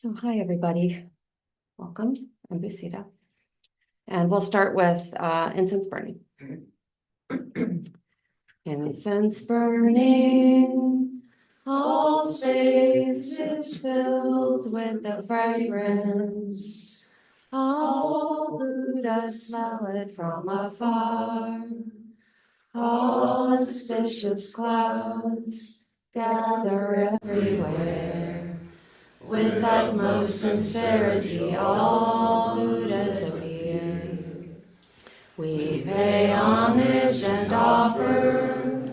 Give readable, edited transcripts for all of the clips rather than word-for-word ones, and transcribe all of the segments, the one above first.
So hi, everybody. Welcome. I'm Bhusita. And we'll start with incense burning. Incense burning, all space is filled with the fragrance. All Buddhas smell it from afar. All auspicious clouds gather everywhere. With utmost sincerity, all Buddhas appear. We pay homage and offer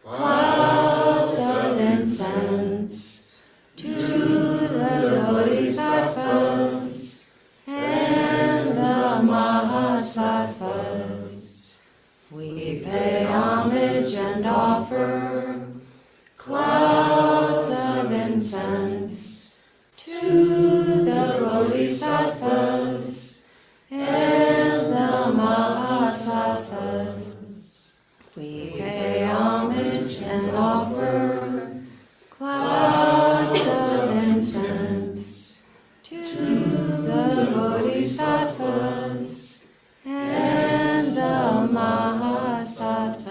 clouds of incense to the Bodhisattvas and the Mahasattvas. We pay homage and offer clouds of incense to the Bodhisattvas and the Mahasattvas. We pay homage and offer clouds of incense to the Bodhisattvas and the Mahasattvas.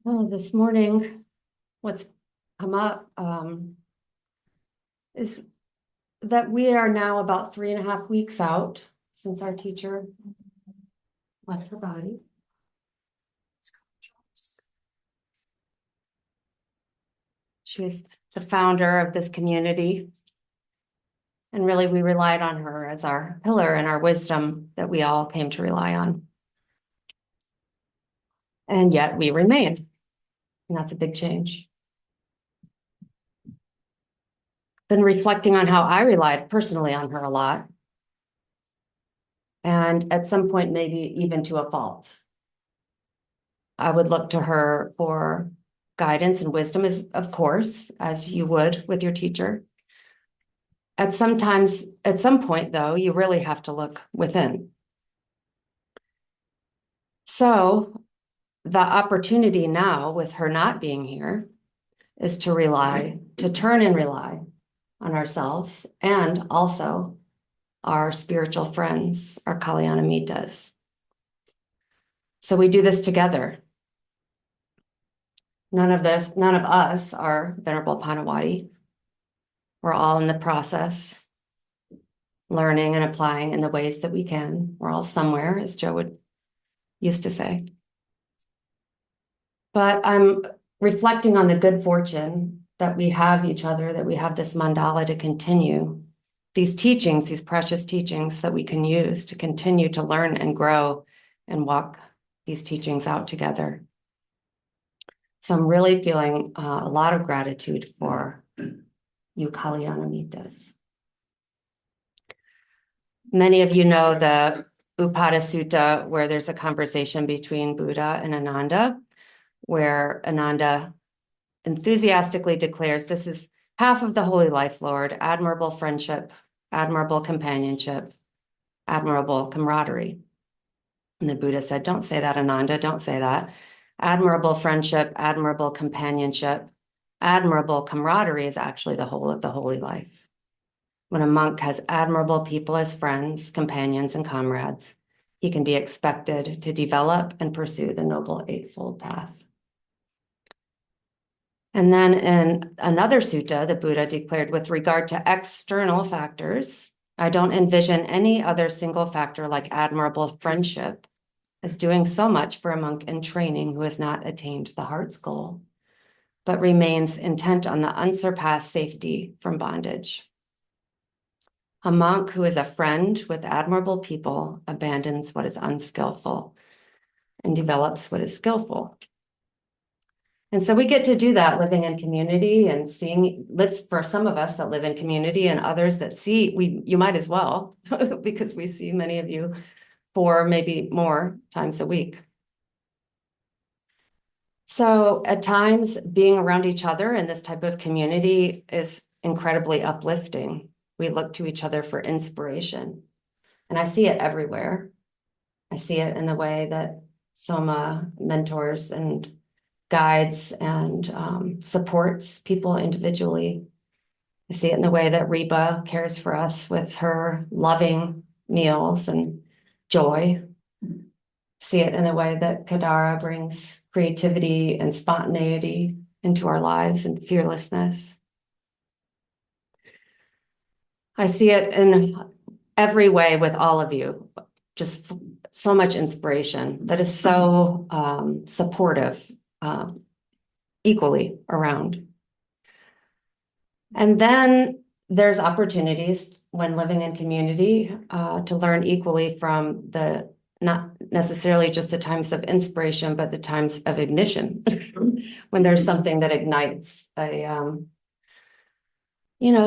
Well, this morning, what's come up is that we are now about 3.5 weeks out since our teacher left her body. She is the founder of this community. And really, we relied on her as our pillar and our wisdom that we all came to rely on. And yet we remain. And that's a big change. Been reflecting on how I relied personally on her a lot. And at some point, maybe even to a fault. I would look to her for guidance and wisdom, of course, as you would with your teacher. At some point, though, you really have to look within. So the opportunity now with her not being here is to turn and rely on ourselves and also our spiritual friends, our Kalyanamitas. So we do this together. None of us are Venerable Panawati. We're all in the process, learning and applying in the ways that we can. We're all somewhere, as Joe used to say. But I'm reflecting on the good fortune that we have each other, that we have this mandala to continue these teachings, these precious teachings that we can use to continue to learn and grow and walk these teachings out together. So I'm really feeling a lot of gratitude for you Kalyanamitas. Many of you know the Upada Sutta, where there's a conversation between Buddha and Ananda, where Ananda enthusiastically declares, this is half of the holy life, Lord, admirable friendship, admirable companionship, admirable camaraderie. And the Buddha said, don't say that, Ananda, don't say that. Admirable friendship, admirable companionship, admirable camaraderie is actually the whole of the holy life. When a monk has admirable people as friends, companions, and comrades, he can be expected to develop and pursue the Noble Eightfold Path. And then in another sutta, the Buddha declared, with regard to external factors, I don't envision any other single factor like admirable friendship as doing so much for a monk in training who has not attained the heart's goal, but remains intent on the unsurpassed safety from bondage. A monk who is a friend with admirable people abandons what is unskillful and develops what is skillful. And so we get to do that living in community and lives for some of us that live in community and others that you might as well, because we see many of you 4, maybe more times a week. So at times, being around each other in this type of community is incredibly uplifting. We look to each other for inspiration. And I see it everywhere. I see it in the way that Soma mentors and guides and supports people individually. I see it in the way that Reba cares for us with her loving meals and joy. See it in the way that Kadara brings creativity and spontaneity into our lives and fearlessness. I see it in every way with all of you, just so much inspiration that is so supportive, equally around. And then there's opportunities when living in community to learn equally from the not necessarily just the times of inspiration, but the times of ignition, when there's something that ignites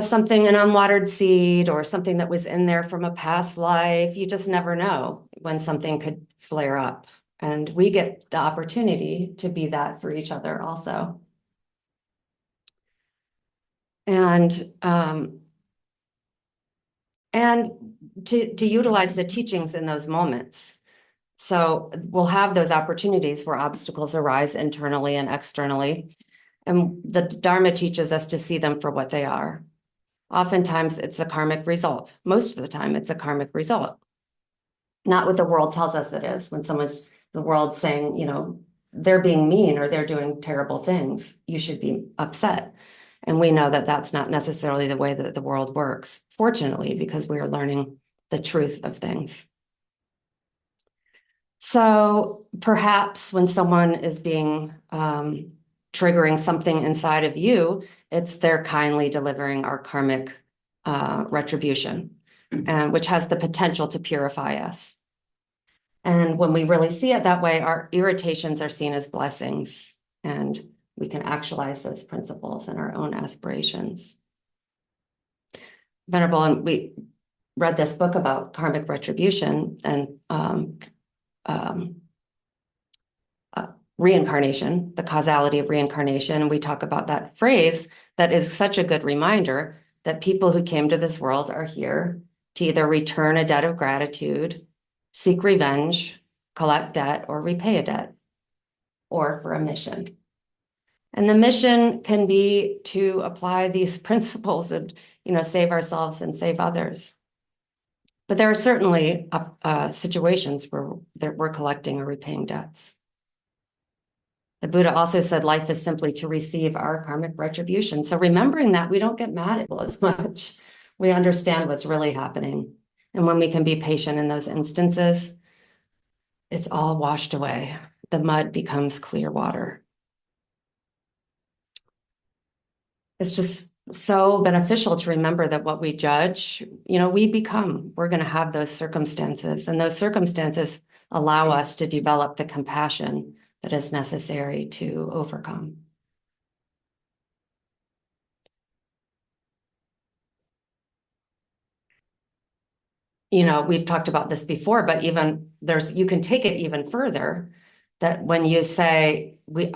something, an unwatered seed or something that was in there from a past life. You just never know when something could flare up. And we get the opportunity to be that for each other also. And to utilize the teachings in those moments. So we'll have those opportunities where obstacles arise internally and externally. And the Dharma teaches us to see them for what they are. Oftentimes it's a karmic result. Most of the time it's a karmic result. Not what the world tells us it is. When the world's saying, they're being mean or they're doing terrible things, you should be upset. And we know that that's not necessarily the way that the world works, fortunately, because we are learning the truth of things. So perhaps when someone is being triggering something inside of you, it's they're kindly delivering our karmic retribution, which has the potential to purify us. And when we really see it that way, our irritations are seen as blessings, and we can actualize those principles in our own aspirations. Venerable, and we read this book about karmic retribution and reincarnation, the causality of reincarnation. And we talk about that phrase that is such a good reminder that people who came to this world are here to either return a debt of gratitude, seek revenge, collect debt, or repay a debt, or for a mission. And the mission can be to apply these principles and, save ourselves and save others. But there are certainly situations where we're collecting or repaying debts. The Buddha also said life is simply to receive our karmic retribution. So remembering that, we don't get mad at it as much. We understand what's really happening. And when we can be patient in those instances, it's all washed away. The mud becomes clear water. It's just so beneficial to remember that what we judge, we become. We're going to have those circumstances, and those circumstances allow us to develop the compassion that is necessary to overcome. We've talked about this before, but even you can take it even further, that when you say, when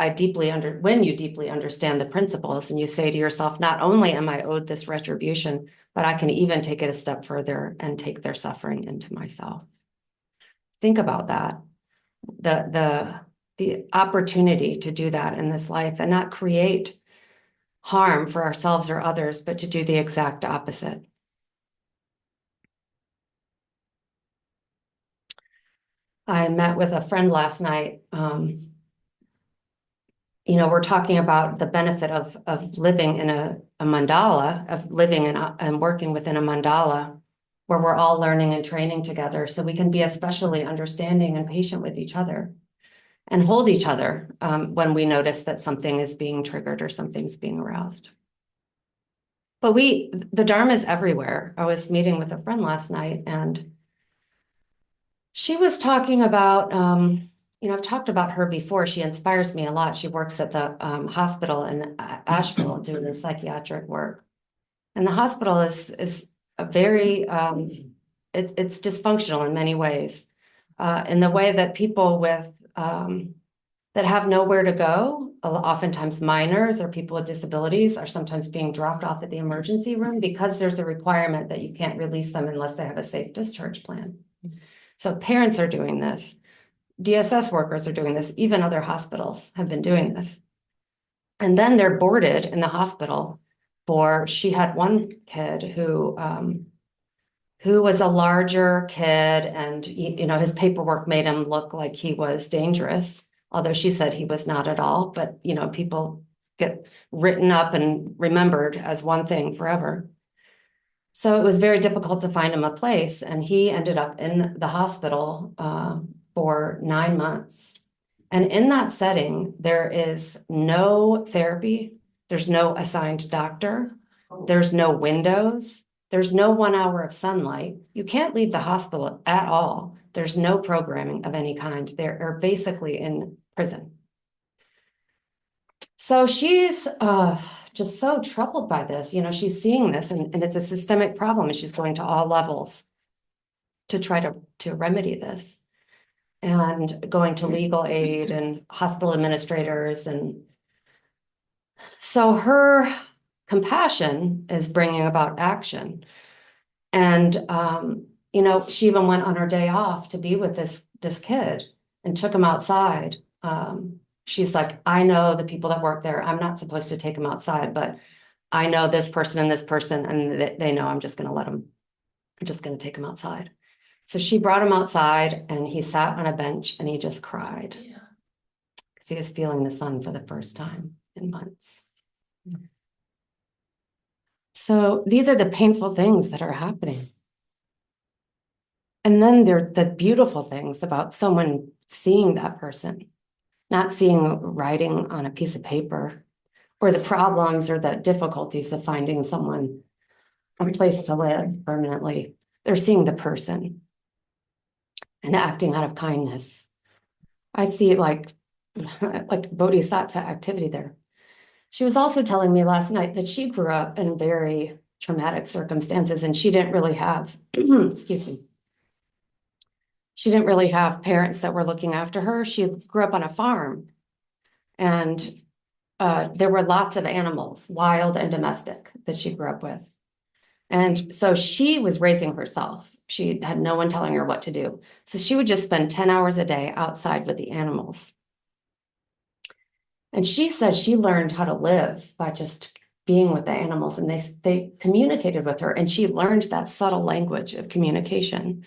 you deeply understand the principles and you say to yourself, not only am I owed this retribution, but I can even take it a step further and take their suffering into myself. Think about that. The opportunity to do that in this life and not create harm for ourselves or others, but to do the exact opposite. I met with a friend last night. We're talking about the benefit of living in a mandala, of living and working within a mandala where we're all learning and training together, so we can be especially understanding and patient with each other and hold each other when we notice that something is being triggered or something's being aroused. But the Dharma is everywhere. I was meeting with a friend last night, and she was talking about, I've talked about her before. She inspires me a lot. She works at the hospital in Asheville doing psychiatric work. And the hospital is a very, it's dysfunctional in many ways. in the way that people with that have nowhere to go, oftentimes minors or people with disabilities, are sometimes being dropped off at the emergency room because there's a requirement that you can't release them unless they have a safe discharge plan. So parents are doing this. DSS workers are doing this. Even other hospitals have been doing this. And then they're boarded in the hospital she had one kid who was a larger kid, and his paperwork made him look like he was dangerous, although she said he was not at all. But people get written up and remembered as one thing forever. So it was very difficult to find him a place, and he ended up in the hospital for 9 months. And in that setting, there is no therapy, there's no assigned doctor, there's no windows, there's no 1 hour of sunlight. You can't leave the hospital at all. There's no programming of any kind. They're basically in prison. So she's just so troubled by this. She's seeing this, and it's a systemic problem, and she's going to all levels to try to remedy this, and going to legal aid and hospital administrators. And so her compassion is bringing about action. And, she even went on her day off to be with this kid and took him outside. She's like, I know the people that work there. I'm not supposed to take him outside, but I know this person and this person, and they know I'm just going to take him outside. So she brought him outside, and he sat on a bench and he just cried. Yeah. Because he was feeling the sun for the first time in months. Mm-hmm. So these are the painful things that are happening. And then there are the beautiful things about someone seeing that person, not seeing writing on a piece of paper, or the problems or the difficulties of finding someone a place to live permanently. They're seeing the person and acting out of kindness. I see like bodhisattva activity there. She was also telling me last night that she grew up in very traumatic circumstances, and she didn't really have, excuse me, she didn't really have parents that were looking after her. She grew up on a farm, and there were lots of animals, wild and domestic, that she grew up with. And so she was raising herself. She had no one telling her what to do. So she would just spend 10 hours a day outside with the animals. And she said she learned how to live by just being with the animals, and they communicated with her, and she learned that subtle language of communication.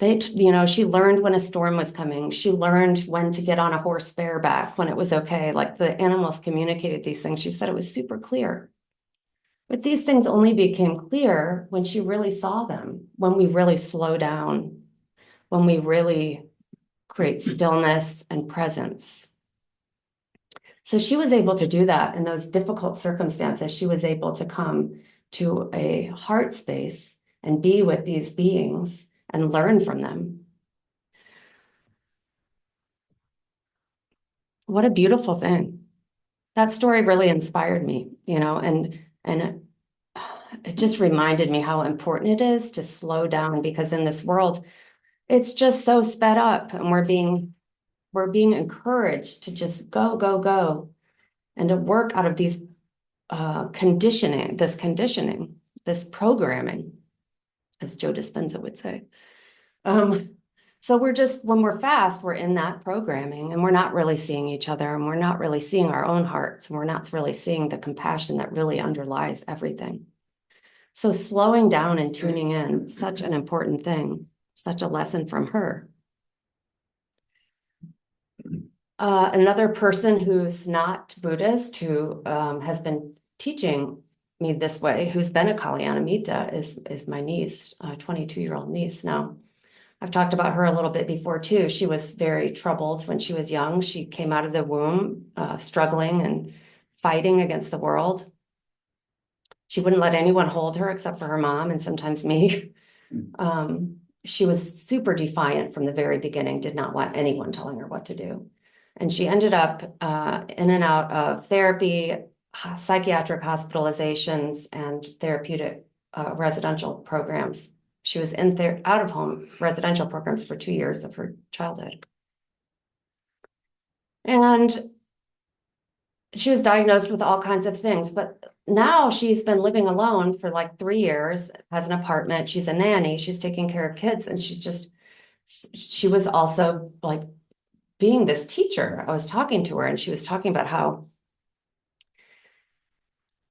She learned when a storm was coming. She learned when to get on a horse bareback when it was okay. Like, the animals communicated these things. She said it was super clear. But these things only became clear when she really saw them, when we really slow down, when we really create stillness and presence. So she was able to do that in those difficult circumstances. She was able to come to a heart space and be with these beings and learn from them. What a beautiful thing. That story really inspired me, and it just reminded me how important it is to slow down, because in this world, it's just so sped up, and we're being encouraged to just go, go, go, and to work out of these conditioning, this programming, as Joe Dispenza would say. So when we're fast, we're in that programming, and we're not really seeing each other, and we're not really seeing our own hearts, and we're not really seeing the compassion that really underlies everything. So slowing down and tuning in, such an important thing, such a lesson from her. Another person who's not Buddhist, who has been teaching me this way, who's been a Kalyanamita, is my niece, a 22-year-old niece now. I've talked about her a little bit before too. She was very troubled when she was young. She came out of the womb struggling and fighting against the world. She wouldn't let anyone hold her except for her mom and sometimes me. She was super defiant from the very beginning, did not want anyone telling her what to do. And she ended up in and out of therapy, psychiatric hospitalizations, and therapeutic residential programs She was in out of home residential programs for 2 years of her childhood. And she was diagnosed with all kinds of things, but now she's been living alone for like 3 years, has an apartment, she's a nanny, she's taking care of kids, and she was also like being this teacher. I was talking to her and she was talking about how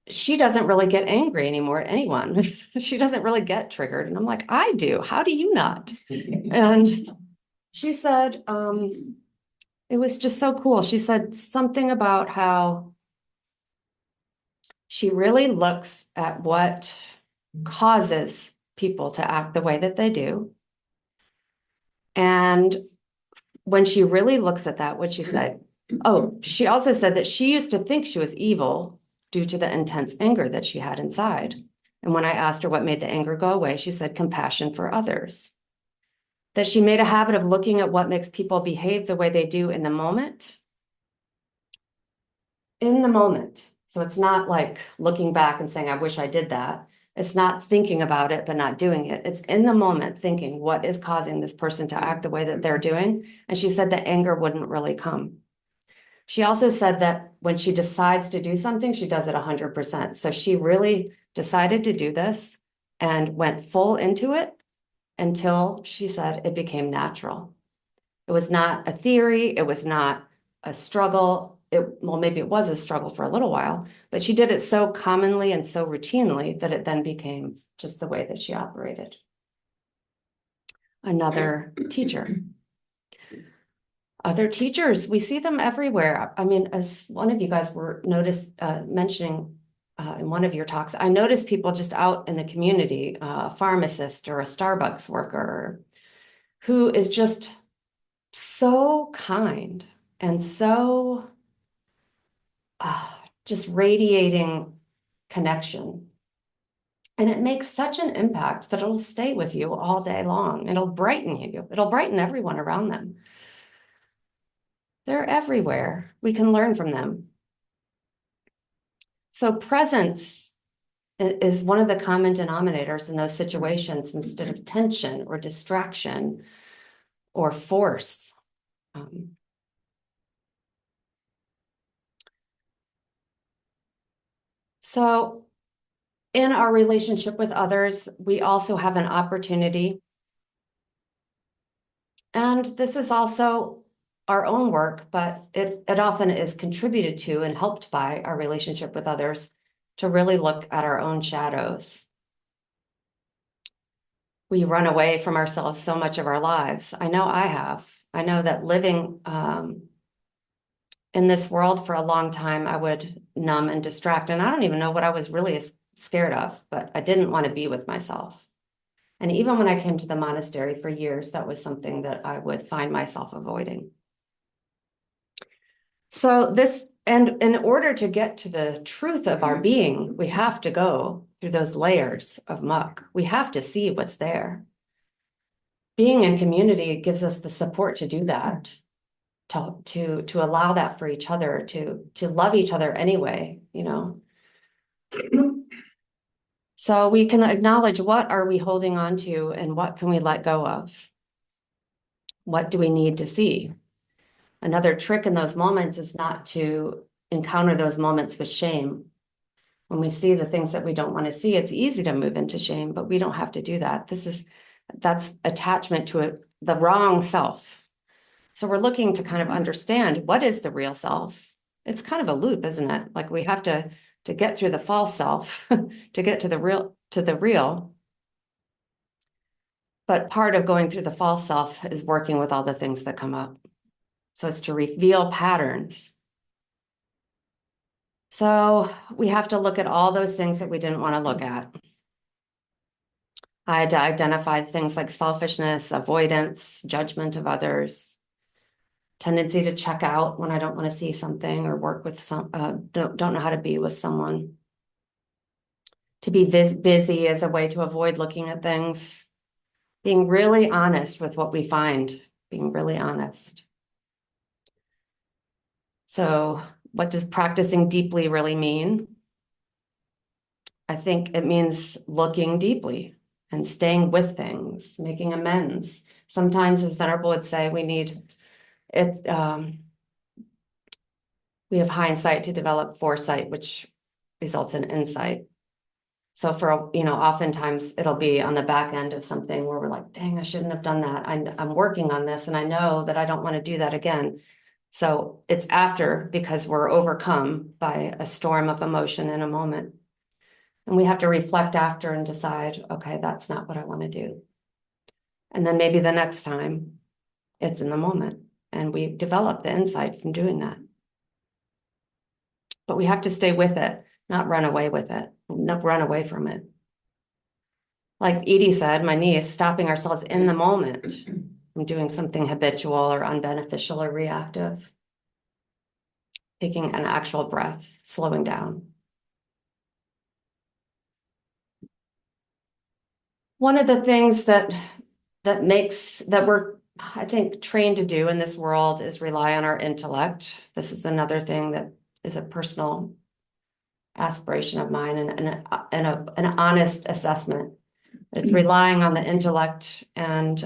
she doesn't really get angry anymore at anyone. She doesn't really get triggered. And I'm like, I do. How do you not? And she said, it was just so cool. She said something about how she really looks at what causes people to act the way that they do. And when she really looks at that, what she said, oh, she also said that she used to think she was evil due to the intense anger that she had inside. And when I asked her what made the anger go away, she said compassion for others. That she made a habit of looking at what makes people behave the way they do in the moment. In the moment. So it's not like looking back and saying, I wish I did that. It's not thinking about it, but not doing it. It's in the moment thinking, what is causing this person to act the way that they're doing? And she said that anger wouldn't really come. She also said that when she decides to do something, she does it 100%. So she really decided to do this and went full into it until she said it became natural. It was not a theory. It was not a struggle. Well, maybe it was a struggle for a little while, but she did it so commonly and so routinely that it then became just the way that she operated. Another teacher. Other teachers, we see them everywhere. I mean, as one of you guys were mentioning in one of your talks, I noticed people just out in the community, a pharmacist or a Starbucks worker who is just so kind and so just radiating connection. And it makes such an impact that it'll stay with you all day long. It'll brighten you. It'll brighten everyone around them. They're everywhere. We can learn from them. So presence is one of the common denominators in those situations instead of tension or distraction or force. So in our relationship with others, we also have an opportunity. And this is also our own work, but it often is contributed to and helped by our relationship with others to really look at our own shadows. We run away from ourselves so much of our lives. I know I have. I know that living in this world for a long time, I would numb and distract. And I don't even know what I was really scared of, but I didn't want to be with myself. And even when I came to the monastery for years, that was something that I would find myself avoiding. So and in order to get to the truth of our being, we have to go through those layers of muck. We have to see what's there. Being in community gives us the support to do that, to allow that for each other, to love each other anyway, you know. So we can acknowledge what are we holding on to and what can we let go of? What do we need to see? Another trick in those moments is not to encounter those moments with shame. When we see the things that we don't want to see, it's easy to move into shame, but we don't have to do that. That's attachment to the wrong self. So we're looking to kind of understand what is the real self. It's kind of a loop, isn't it? Like we have to get through the false self to get to the real. But part of going through the false self is working with all the things that come up. So it's to reveal patterns. So we have to look at all those things that we didn't want to look at. I had to identify things like selfishness, avoidance, judgment of others, tendency to check out when I don't want to see something or work with don't know how to be with someone. To be busy as a way to avoid looking at things. Being really honest with what we find, being really honest. So what does practicing deeply really mean? I think it means looking deeply. and staying with things, making amends. Sometimes, as Venerable would say, we have hindsight to develop foresight, which results in insight. So oftentimes it'll be on the back end of something where we're like, dang, I shouldn't have done that. I'm working on this and I know that I don't want to do that again. So it's after, because we're overcome by a storm of emotion in a moment. And we have to reflect after and decide, okay, that's not what I want to do. And then maybe the next time it's in the moment and we develop the insight from doing that. But we have to stay with it, not run away with it, not run away from it. Like Edie said, my niece, stopping ourselves in the moment from doing something habitual or unbeneficial or reactive. Taking an actual breath, slowing down. One of the things that we're, I think, trained to do in this world is rely on our intellect. This is another thing that is a personal aspiration of mine and an honest assessment. It's relying on the intellect and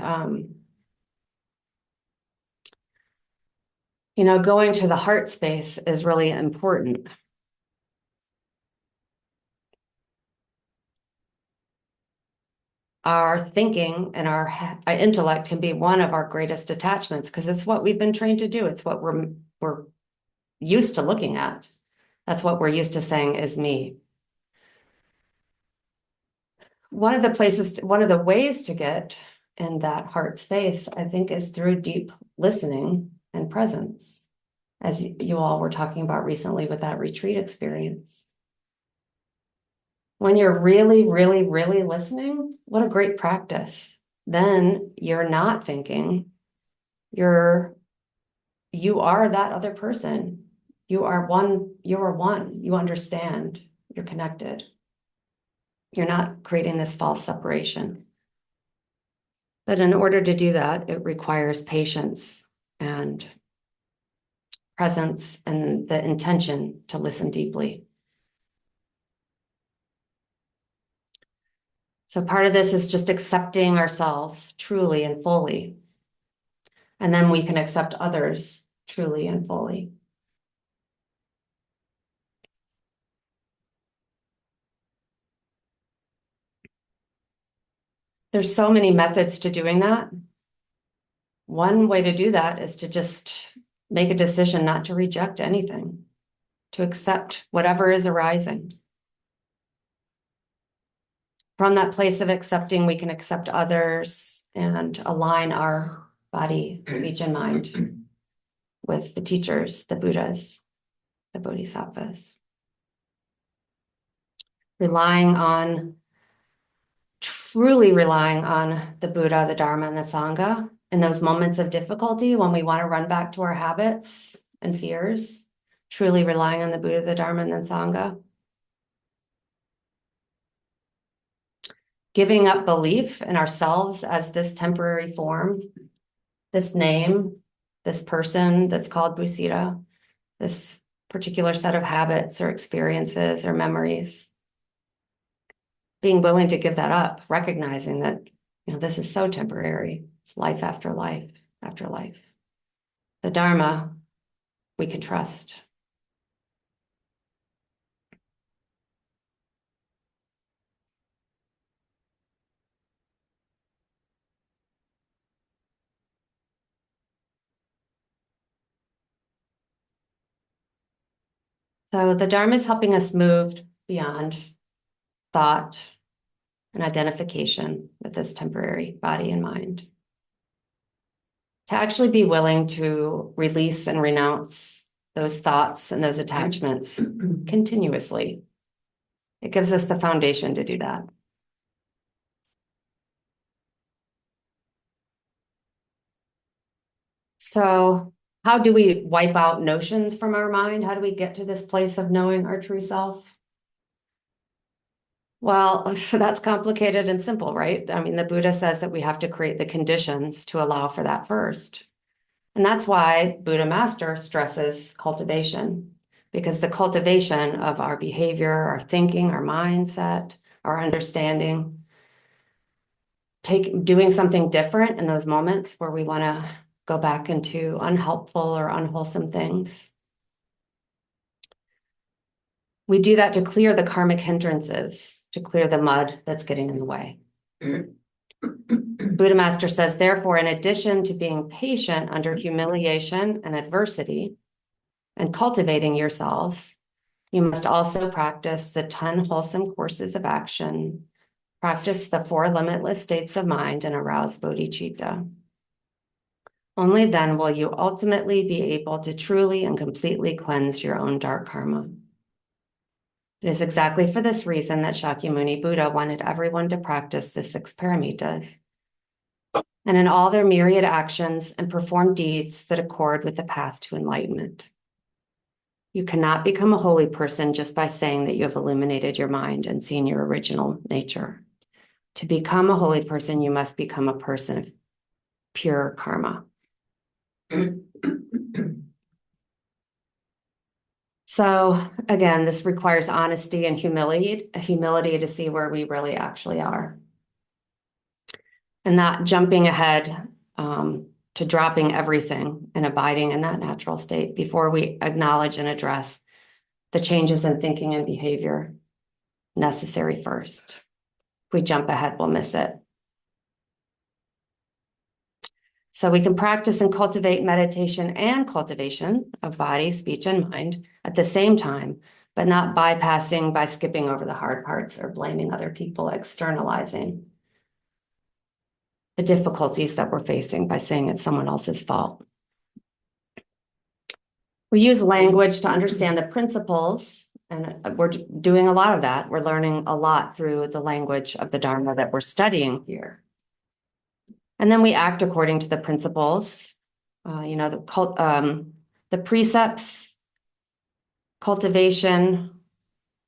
going to the heart space is really important. Our thinking and our intellect can be one of our greatest attachments because it's what we've been trained to do. It's what we're used to looking at. That's what we're used to saying is me. One of the ways to get in that heart space, I think, is through deep listening and presence, as you all were talking about recently with that retreat experience. When you're really, really, really listening, what a great practice. Then you're not thinking, you are that other person. You are one, you understand, you're connected. You're not creating this false separation. But in order to do that, it requires patience and presence and the intention to listen deeply. So part of this is just accepting ourselves truly and fully. And then we can accept others truly and fully. There's so many methods to doing that. One way to do that is to just make a decision not to reject anything, to accept whatever is arising. From that place of accepting, we can accept others and align our body, speech, and mind with the teachers, the Buddhas, the Bodhisattvas. Truly relying on the Buddha, the Dharma, and the Sangha in those moments of difficulty when we want to run back to our habits and fears, truly relying on the Buddha, the Dharma, and the Sangha. Giving up belief in ourselves as this temporary form, this name, this person that's called Bhusita, this particular set of habits or experiences or memories. Being willing to give that up, recognizing that, this is so temporary. It's life after life after life. The Dharma, we can trust. So the Dharma is helping us move beyond thought and identification with this temporary body and mind. To actually be willing to release and renounce those thoughts and those attachments continuously. It gives us the foundation to do that. So how do we wipe out notions from our mind? How do we get to this place of knowing our true self? Well, that's complicated and simple, right? I mean, the Buddha says that we have to create the conditions to allow for that first. And that's why Buddha Master stresses cultivation, because the cultivation of our behavior, our thinking, our mindset, our understanding doing something different in those moments where we want to go back into unhelpful or unwholesome things. We do that to clear the karmic hindrances, to clear the mud that's getting in the way. Buddha Master says, therefore, in addition to being patient under humiliation and adversity and cultivating yourselves, you must also practice the 10 wholesome courses of action, practice the 4 limitless states of mind, and arouse bodhicitta. Only then will you ultimately be able to truly and completely cleanse your own dark karma. It is exactly for this reason that Shakyamuni Buddha wanted everyone to practice the 6 paramitas, and in all their myriad actions and perform deeds that accord with the path to enlightenment. You cannot become a holy person just by saying that you have illuminated your mind and seen your original nature. To become a holy person, you must become a person of pure karma. So again, this requires honesty and humility to see where we really actually are. And not jumping ahead to dropping everything and abiding in that natural state before we acknowledge and address the changes in thinking and behavior necessary first. If we jump ahead, we'll miss it. So we can practice and cultivate meditation and cultivation of body, speech, and mind at the same time, but not bypassing by skipping over the hard parts or blaming other people, externalizing the difficulties that we're facing by saying it's someone else's fault. We use language to understand the principles, and we're doing a lot of that. We're learning a lot through the language of the Dharma that we're studying here. And then we act according to the principles, the precepts, cultivation,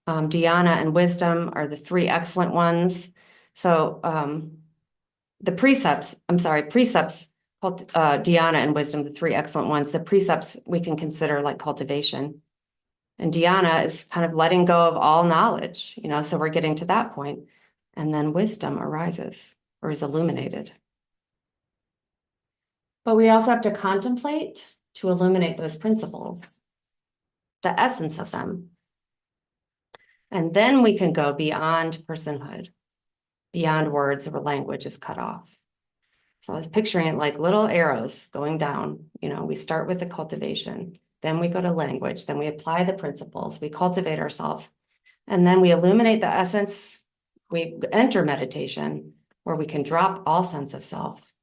dhyana, and wisdom are the 3 excellent ones. So the precepts, dhyana and wisdom, the 3 excellent ones. The precepts we can consider like cultivation. And dhyana is kind of letting go of all knowledge, so we're getting to that point. And then wisdom arises or is illuminated. But we also have to contemplate to illuminate those principles, the essence of them. And then we can go beyond personhood, beyond words where language is cut off. So I was picturing it like little arrows going down. We start with the cultivation, then we go to language, then we apply the principles, we cultivate ourselves, and then we illuminate the essence. We enter meditation where we can drop all sense of self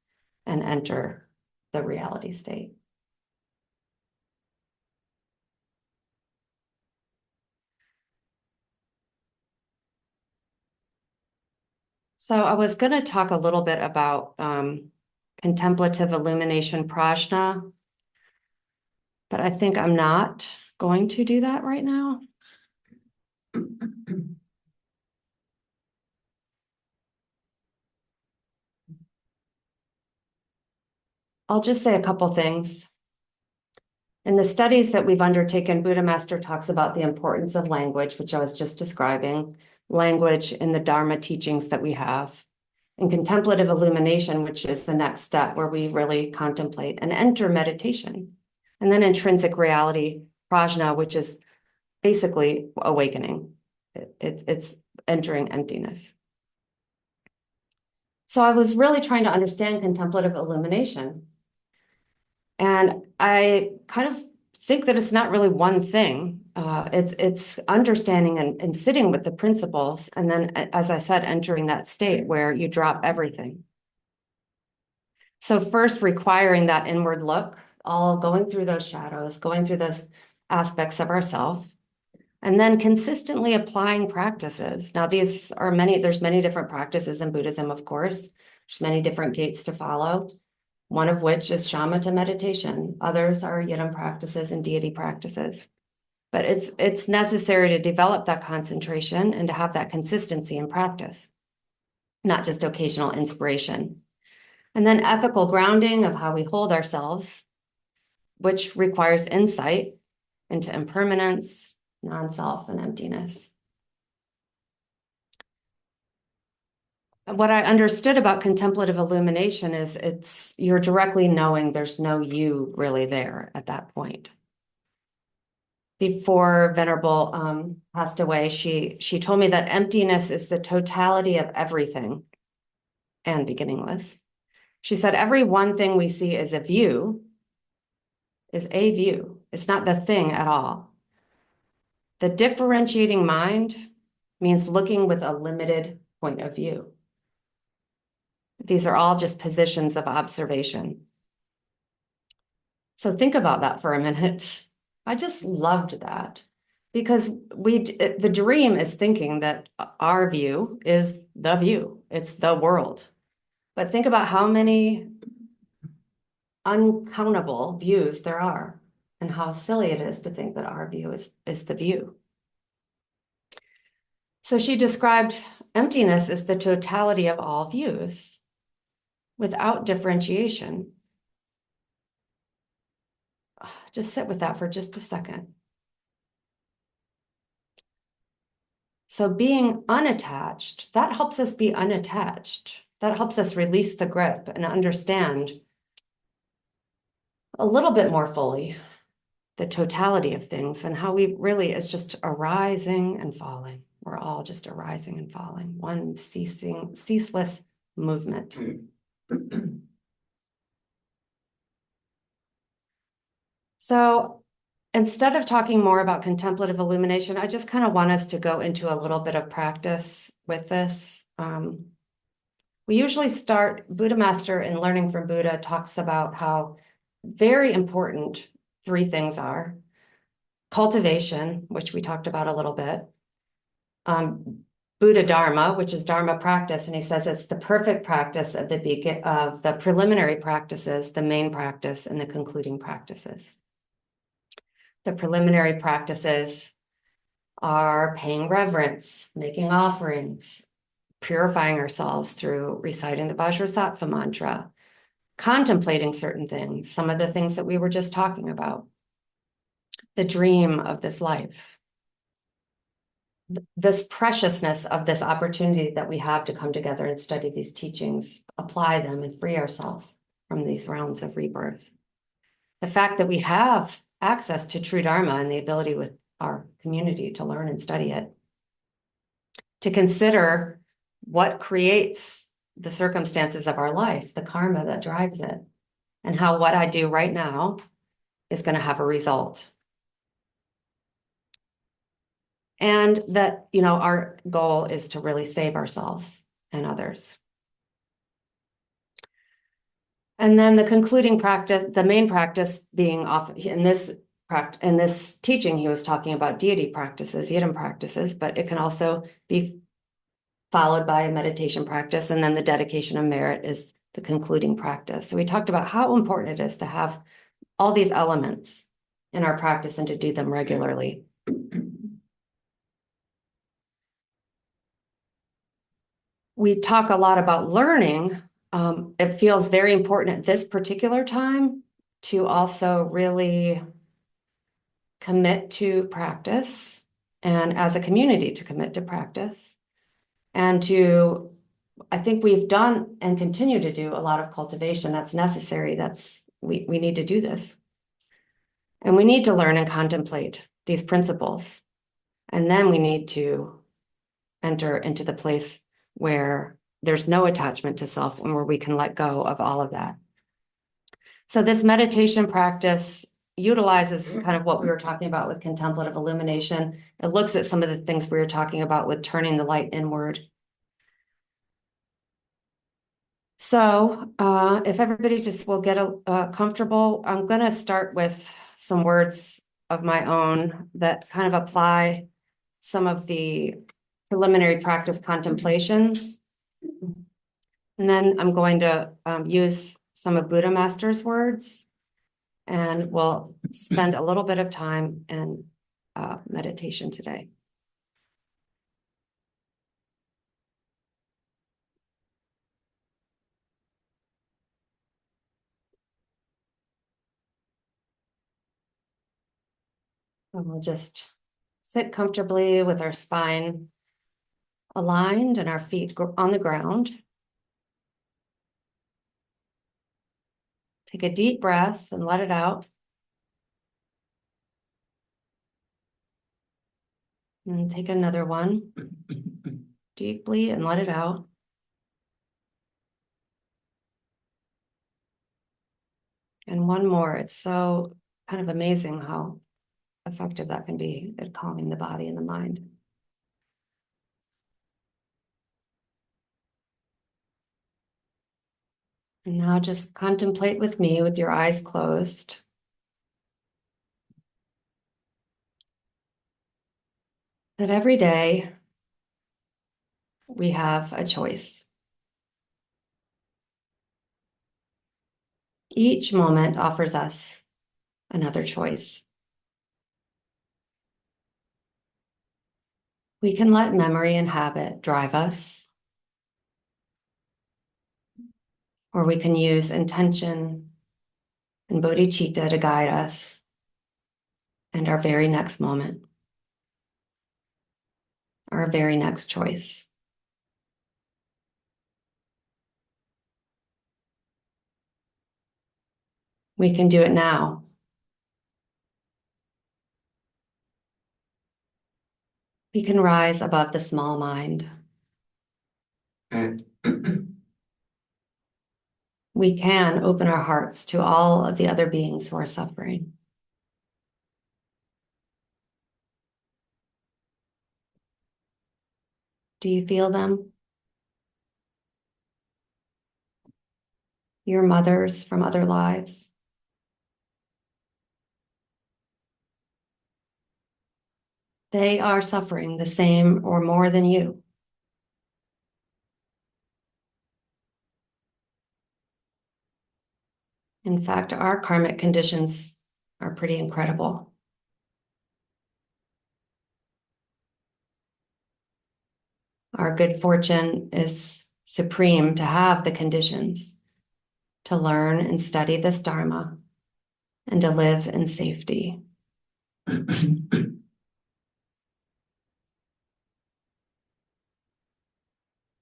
and enter the reality state. So I was going to talk a little bit about contemplative illumination prajna, but I think I'm not going to do that right now. I'll just say a couple things. In the studies that we've undertaken, Buddha Master talks about the importance of language, which I was just describing, language in the Dharma teachings that we have, and contemplative illumination, which is the next step where we really contemplate and enter meditation. And then intrinsic reality, prajna, which is basically awakening. It's entering emptiness. So I was really trying to understand contemplative illumination. And I kind of think that it's not really one thing. It's understanding and sitting with the principles. And then, as I said, entering that state where you drop everything. So first requiring that inward look, all going through those shadows, going through those aspects of ourself, and then consistently applying practices. Now, there's many different practices in Buddhism, of course. There's many different gates to follow. One of which is shamatha meditation. Others are yidam practices and deity practices. But it's necessary to develop that concentration and to have that consistency in practice, not just occasional inspiration. And then ethical grounding of how we hold ourselves, which requires insight into impermanence, non-self, and emptiness. what I understood about contemplative illumination is you're directly knowing there's no you really there at that point. Before Venerable passed away, she told me that emptiness is the totality of everything and beginningless. She said every one thing we see is a view, is a view. It's not the thing at all. The differentiating mind means looking with a limited point of view. These are all just positions of observation. So think about that for a minute. I just loved that because the dream is thinking that our view is the view, it's the world. But think about how many uncountable views there are and how silly it is to think that our view is the view. So she described emptiness as the totality of all views without differentiation. Just sit with that for just a second. So being unattached, that helps us be unattached. That helps us release the grip and understand a little bit more fully the totality of things and how we really is just arising and falling. We're all just arising and falling, one ceaseless movement. So instead of talking more about contemplative illumination, I just kind of want us to go into a little bit of practice with this. We usually start, Buddha Master in Learning from Buddha talks about how very important three things are. Cultivation, which we talked about a little bit. Buddha Dharma, which is Dharma practice, and he says it's the perfect practice of the preliminary practices, the main practice, and the concluding practices. The preliminary practices are paying reverence, making offerings, purifying ourselves through reciting the Vajrasattva mantra, contemplating certain things, some of the things that we were just talking about, the dream of this life, this preciousness of this opportunity that we have to come together and study these teachings, apply them, and free ourselves from these rounds of rebirth. The fact that we have access to true Dharma and the ability with our community to learn and study it, to consider what creates the circumstances of our life, the karma that drives it, and how what I do right now is going to have a result. And that, our goal is to really save ourselves and others. And then the concluding practice, the main practice being in this teaching, he was talking about deity practices, yidam practices, but it can also be followed by a meditation practice. And then the dedication of merit is the concluding practice. So we talked about how important it is to have all these elements in our practice and to do them regularly. We talk a lot about learning. It feels very important at this particular time to also really commit to practice, and as a community to commit to practice, and I think we've done and continue to do a lot of cultivation that's necessary. We need to do this. And we need to learn and contemplate these principles. And then we need to enter into the place where there's no attachment to self and where we can let go of all of that. So this meditation practice utilizes kind of what we were talking about with contemplative illumination. It looks at some of the things we were talking about with turning the light inward. So if everybody just will get comfortable, I'm going to start with some words of my own that kind of apply some of the preliminary practice contemplations. And then I'm going to use some of Buddha Master's words, and we'll spend a little bit of time in meditation today. And we'll just sit comfortably with our spine aligned and our feet on the ground. Take a deep breath and let it out. And take another one deeply and let it out. And one more. It's so kind of amazing how effective that can be at calming the body and the mind. And now just contemplate with me with your eyes closed. That every day we have a choice. Each moment offers us another choice. We can let memory and habit drive us, or we can use intention and bodhicitta to guide us and our very next moment, our very next choice. We can do it now. We can rise above the small mind. We can open our hearts to all of the other beings who are suffering. Do you feel them? Your mothers from other lives. They are suffering the same or more than you. In fact, our karmic conditions are pretty incredible. Our good fortune is supreme to have the conditions to learn and study this Dharma and to live in safety.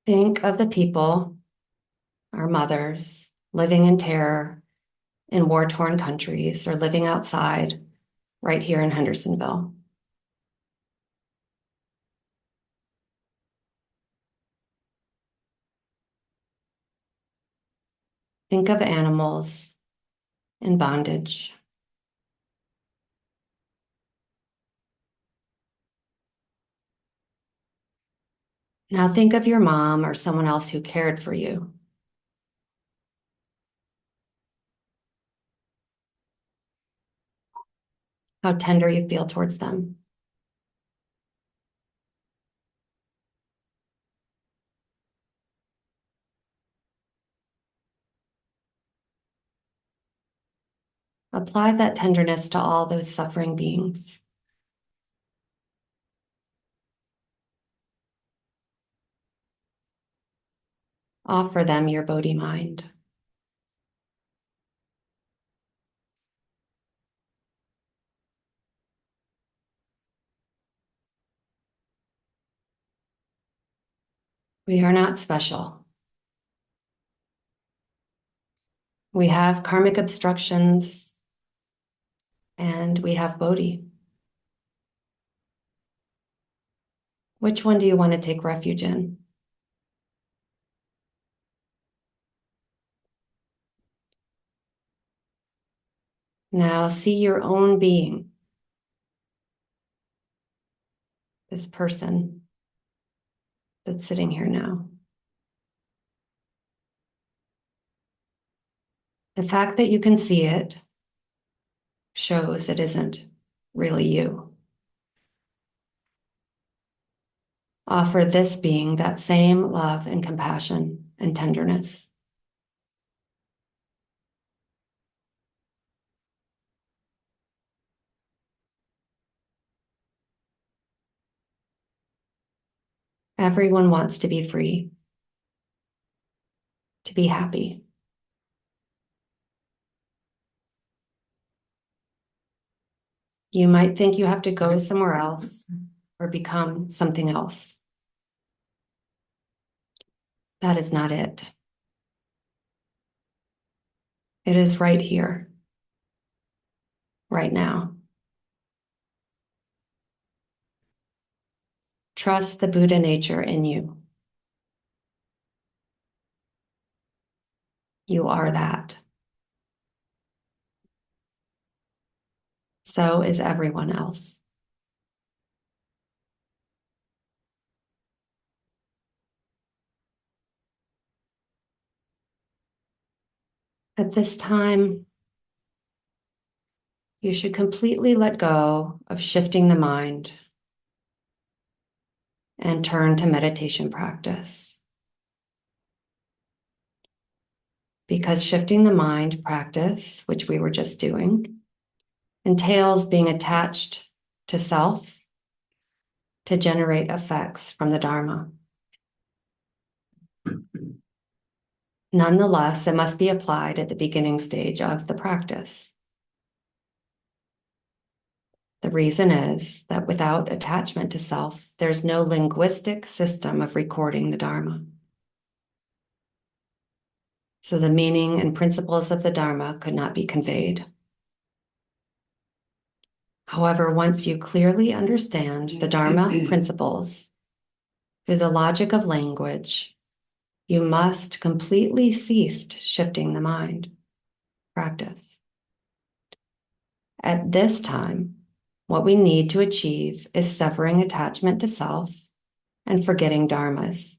Think of the people, our mothers, living in terror in war-torn countries or living outside right here in Hendersonville. Think of animals in bondage. Now think of your mom or someone else who cared for you. How tender you feel towards them. Apply that tenderness to all those suffering beings. Offer them your Bodhi mind. We are not special. We have karmic obstructions and we have Bodhi. Which one do you want to take refuge in? Now see your own being, this person that's sitting here now. The fact that you can see it shows it isn't really you. Offer this being that same love and compassion and tenderness. Everyone wants to be free, to be happy. You might think you have to go somewhere else or become something else. That is not it. It is right here, right now. Trust the Buddha nature in you. You are that. So is everyone else. At this time, you should completely let go of shifting the mind and turn to meditation practice. Because shifting the mind practice, which we were just doing, entails being attached to self to generate effects from the Dharma. Nonetheless, it must be applied at the beginning stage of the practice. The reason is that without attachment to self, there's no linguistic system of recording the Dharma. So the meaning and principles of the Dharma could not be conveyed. However, once you clearly understand the Dharma principles through the logic of language, you must completely cease shifting the mind. Practice. At this time, what we need to achieve is severing attachment to self and forgetting dharmas.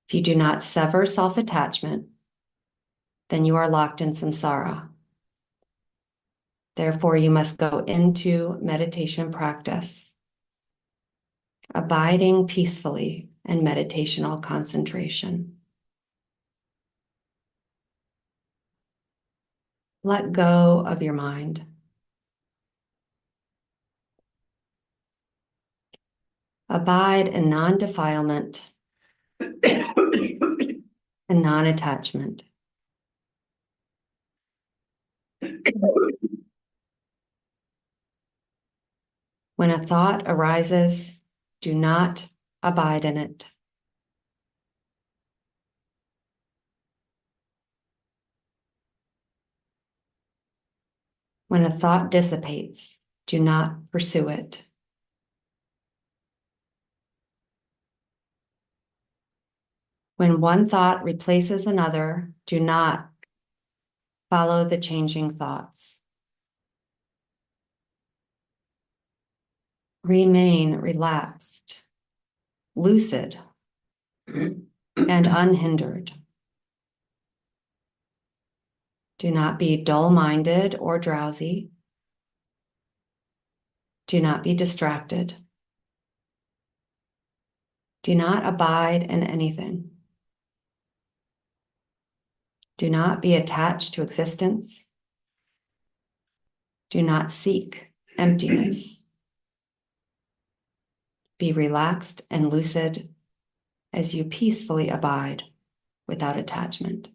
If you do not sever self-attachment, then you are locked in samsara. Therefore, you must go into meditation practice, abiding peacefully in meditational concentration. Let go of your mind. Abide in non-defilement and non-attachment. When a thought arises, do not abide in it. When a thought dissipates, do not pursue it. When one thought replaces another, do not follow the changing thoughts. Remain relaxed, lucid, and unhindered. Do not be dull-minded or drowsy. Do not be distracted. Do not abide in anything. Do not be attached to existence. Do not seek emptiness. Be relaxed and lucid as you peacefully abide without attachment.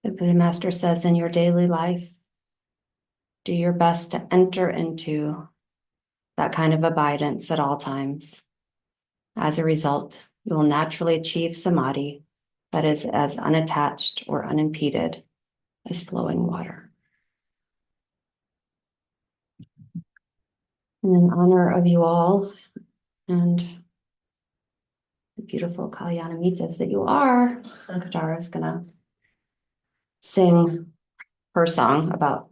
The Buddha Master says, in your daily life, do your best to enter into that kind of abidance at all times. As a result, you will naturally achieve samadhi that is as unattached or unimpeded as flowing water. And in honor of you all and the beautiful Kalyanamitas that you are, Dara is going to sing her song about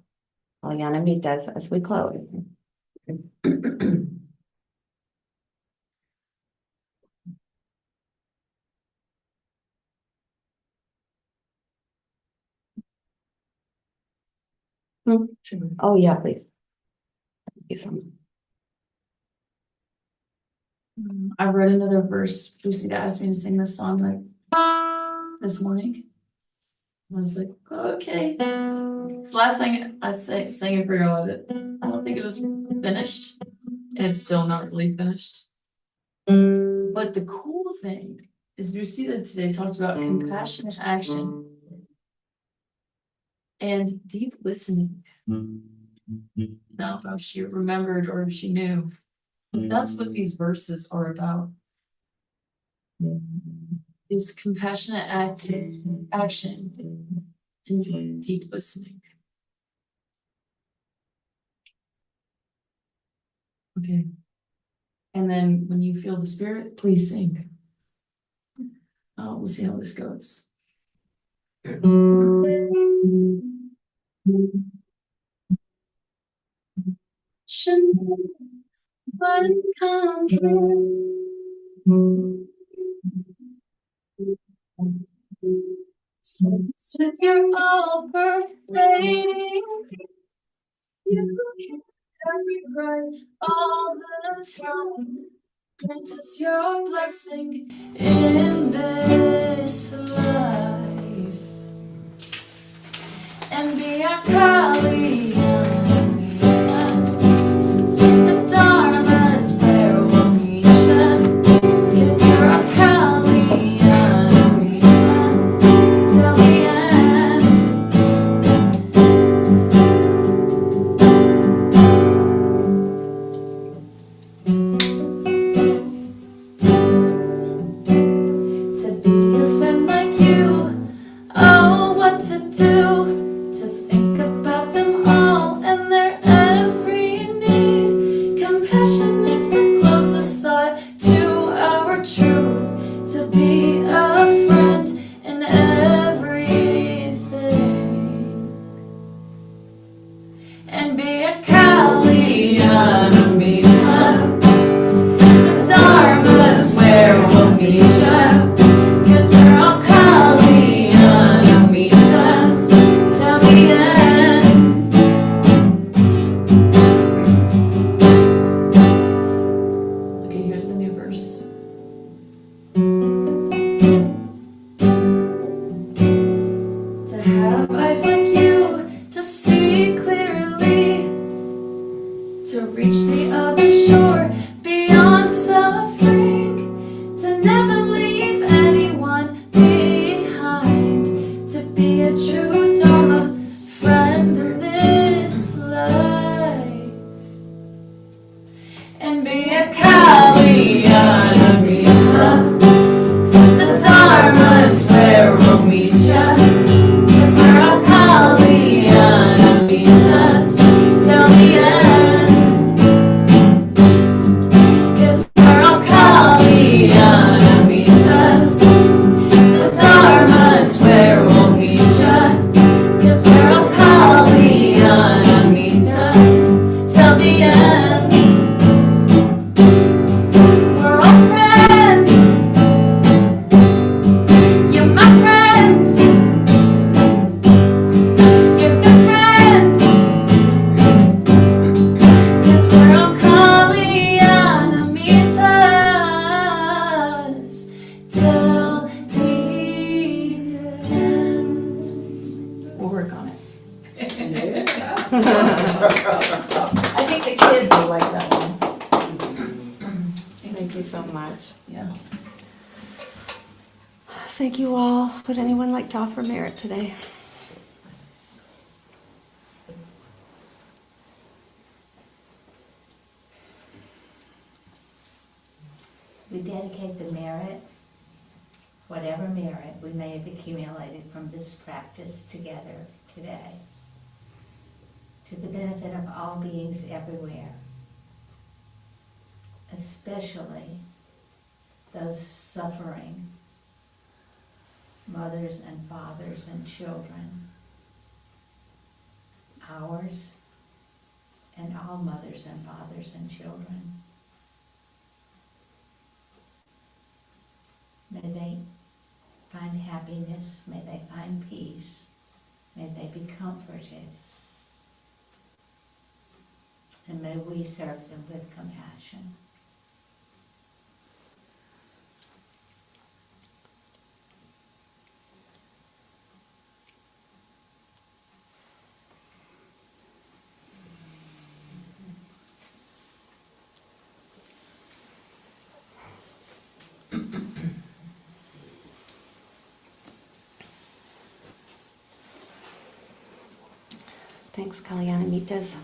Kalyanamitas as we close. Oh, yeah, please. Thank you so much. I read another verse. Bhusita asked me to sing this song like this morning. I was like, okay. This last thing I sang a prayer of it. I don't think it was finished, and it's still not really finished. But the cool thing is Bhusita today talked about compassionate action and deep listening. I don't know if she remembered or if she knew. That's what these verses are about. Is compassionate action and deep listening. Okay. And then when you feel the spirit, please sing. We'll see how this goes. Since with your all-birth lady, you hear every cry all the time. Grant us your blessing in this life, and be our Kali. The Dharma is where we'll meet you, 'cause you're our Kali. Till the end. To be a friend like you, oh, what to do, to think about them all and their every need. Compassion is the closest thought to our truth, to be a friend in everything, and be a Kalyanamita. The Dharma is where we'll meet ya, 'cause we're all Kalyana, meet us have eyes like you, to see clearly, to reach the other shore, beyond suffering, to never leave anyone behind, to be a true Dharma friend in this life, and be a Kalyanamita. The Dharma is where we'll meet ya, 'cause we're all Kalyanamittas till the end. 'Cause we're all Kalyanamittas. The Dharma is where we'll meet ya, 'cause we're all Kalyanamittas till the end. We're all friends. You're my friend. You're the friend. 'Cause we're all Kalyanamittas till the end. We'll work on it. I think the kids will like that one. Thank you so much. Yeah. Thank you all. Would anyone like to offer merit today? We dedicate the merit, whatever merit we may have accumulated from this practice together today, to the benefit of all beings everywhere, especially those suffering, mothers and fathers and children, ours and all mothers and fathers and children. May they find happiness, may they find peace, may they be comforted, and may we serve them with compassion. Thanks, Kalyanamitas.